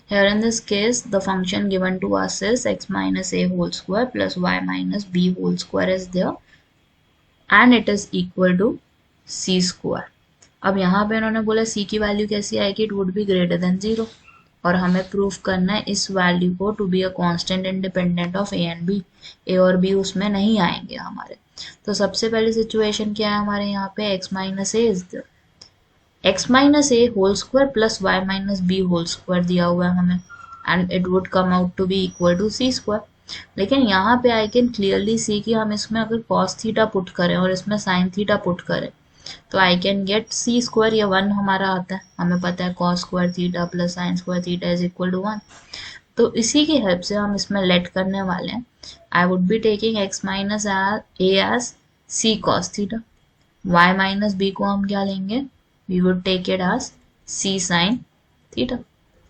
Here in this case, the function given to us is x minus a whole square plus y minus b whole square is there and it is equal to c square. अब यहाँ पे इन्होंने बोला c की value कैसी आएगी, it would be greater than 0 और हमें प्रूफ करना है इस वैल्यू को to be a constant independent of a and b, a और b उसमें नहीं आएंगे हमारे। तो सबसे पहली सिचुएशन क्या है हमारे यहाँ पे, x minus A is x minus A whole square plus y minus B whole square दिया हुआ है हमें and it would come out to be equal to C square. लेकिन यहाँ पे आई कैन क्लियरली सी कि हम इसमें अगर cos थीटा पुट करें और इसमें sin थीटा पुट करें तो I can get C square, या 1 हमारा आता है, हमें पता है cos square theta plus sine square theta is equal to 1। तो इसी की हेल्प से हम इसमें लेट करने वाले हैं। I would be taking x minus A as C cos theta, y minus B को हम क्या लेंगे, we would take it as c sin theta.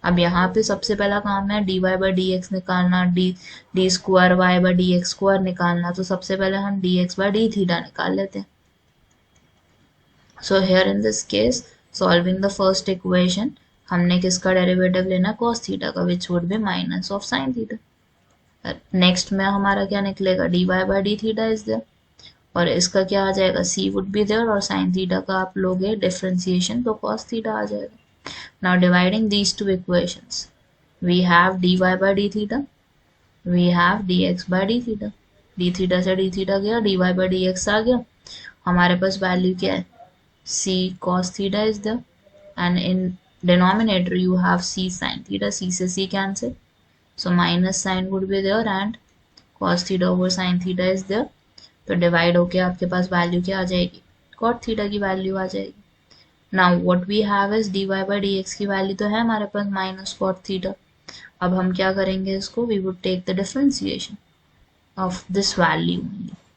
अब यहाँ पे सबसे पहला काम है dy by dx निकालना, d square y by dx square निकालना, तो सबसे पहले हम dx by d थीटा निकाल लेते हैं। So here in this case, solving the first equation, हमने किसका डेरिवेटिव लेना, cos थीटा का, which would be minus of sin theta. Next में हमारा क्या निकलेगा, dy by d theta is there और इसका क्या आ जाएगा, c वुड बी देयर और साइन थीटा का आप लोगे डिफरेंशिएशन तो cos थीटा आ जाएगा। Now dividing these two equations, we have dy by d theta, we have dx by d theta, d theta से d थीटा गया, dy by dx आ गया, हमारे पास वैल्यू क्या है, c cos theta is there and in denominator you have c sin theta, c से c cancel, so minus sine would be there and cos theta over sin theta is there. तो divide होके आपके पास value क्या आ जाएगी, cot theta की value आ जाएगी। Now what we have is dy by dx की वैल्यू तो है हमारे पास माइनस cot थीटा। अब हम क्या करेंगे इसको, we would take the differentiation of this value,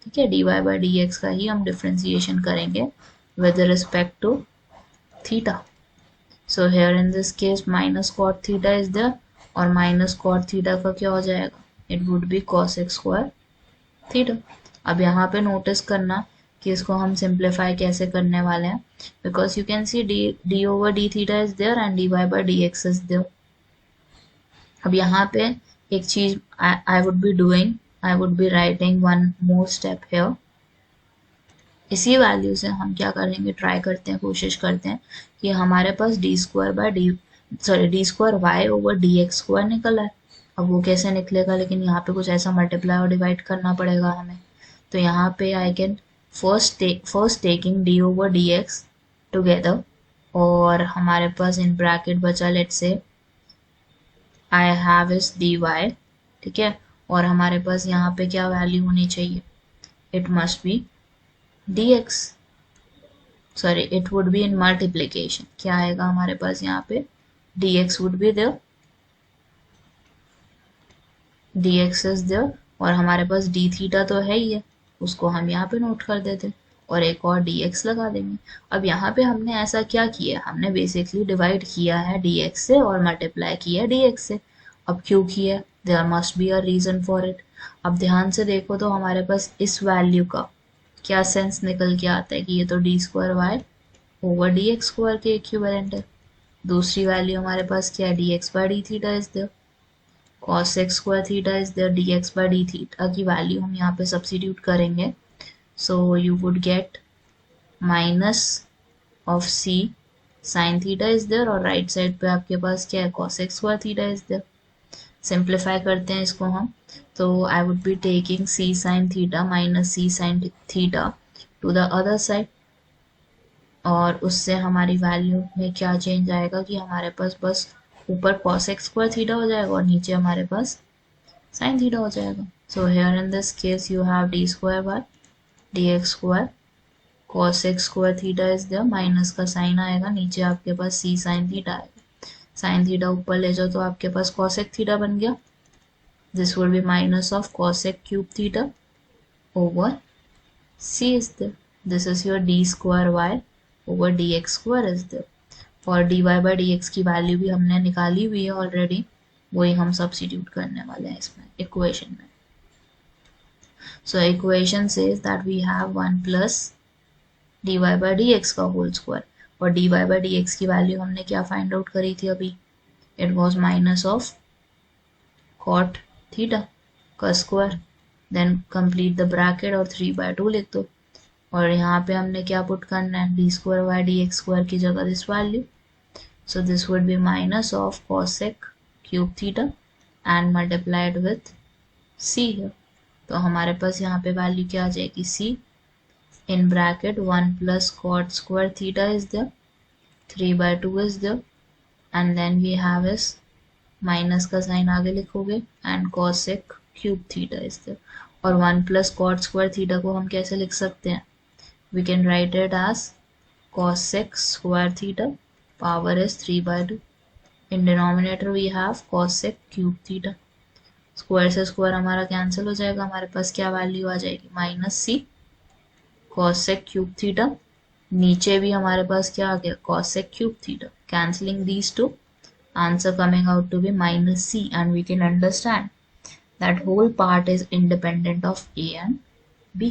ठीक है, dy by dx का ही हम डिफरेंशिएशन करेंगे with respect to theta. So here in this case minus cot theta is there और माइनस cot थीटा का क्या हो जाएगा, it would be cos x square theta. अब यहाँ पे नोटिस करना कि इसको हम सिंप्लीफाई कैसे करने वाले हैं, because you can see D over D theta is there and D Y by D X is there. अब यहाँ पे एक चीज I would be doing, I would be writing one more step here. इसी वैल्यू से हम क्या करेंगे, ट्राई करते हैं, कोशिश करते हैं कि हमारे पास D square by D square Y over D x square निकला है। अब वो कैसे निकलेगा, लेकिन यहाँ पे कुछ ऐसा मल्टीप्लाई और डिवाइड करना पड़ेगा हमें। तो यहाँ पे I can first taking D over D X together और हमारे पास इन ब्रैकेट बचा लेट से I have is D Y, ठीक है, और हमारे पास यहाँ पे क्या वैल्यू होनी चाहिए, it must be D X, sorry it would be in multiplication, क्या आएगा हमारे पास यहाँ पे, D X would be there, D X is there और हमारे पास डी थीटा तो है ही है, उसको हम यहाँ पे नोट कर देते और एक और dx लगा देंगे। अब यहाँ पे हमने ऐसा क्या किया, हमने बेसिकली डिवाइड किया है dx से और मल्टीप्लाई किया है dx से। अब क्यों किया, there must be a reason for it. अब ध्यान से देखो तो हमारे पास इस वैल्यू का क्या सेंस निकल के आता है कि ये तो D square Y over D x square के इक्विवेलेंट है। दूसरी वैल्यू हमारे पास क्या है, D X by D theta is there, cos x square theta is there, dx by d theta की वैल्यू हम यहाँ पे सब्स्टिट्यूट करेंगे। So you would get minus of c sin theta is there और राइट साइड पे आपके पास क्या है, cos x square theta is there. Simplify करते हैं इसको हम, तो आई would be taking c sin theta minus c sin theta two the other side और उससे हमारी वैल्यू में क्या चेंज आएगा कि हमारे पास बस ऊपर cos x स्क्वायर थीटा हो जाएगा और नीचे हमारे पास sin थीटा हो जाएगा। So here in this case you have d square by d x square, cos x square theta is there, minus का साइन आएगा, नीचे आपके पास c sin थीटा आएगा, sin थीटा ऊपर ले जाओ तो आपके पास cos x थीटा बन गया, this would be minus of cos x cube theta over c is there, this is your d square y over dx square is there. और dy by dx की value भी हमने निकाली हुई है already, वही हम सब्स्टिट्यूट करने वाले हैं इसमें इक्वेशन में। So equation says that we have 1 plus dy by dx का होल स्क्वायर और dy by dx की वैल्यू हमने क्या फाइंड आउट करी थी अभी, it was minus of cot theta का square, then complete the bracket और 3/2 लिख दो, और यहाँ पे हमने क्या पुट करना है, d square y d x square की जगह this value, so this would be minus of cosec cube theta and multiplied with c है। तो हमारे पास यहाँ पे वैल्यू क्या आ जाएगी, see in bracket 1 plus cot square theta is there, 3/2 is there, and then we have इस माइनस का साइन आगे लिखोगे and cosec cube theta is there, और 1 प्लस कॉट स्क्वायर थीटा को हम कैसे लिख सकते हैं, we can write it as cosec square theta, power is 3/2, in denominator we have cosec cube theta, square से स्क्वायर हमारा कैंसिल हो जाएगा, हमारे पास क्या वैल्यू आ जाएगी, माइनस सी cosec क्यूब थीटा, नीचे भी हमारे पास क्या आ गया, cosec cube theta, cancelling these two, answer coming out to be minus c, and we can understand that whole part is independent of a and b.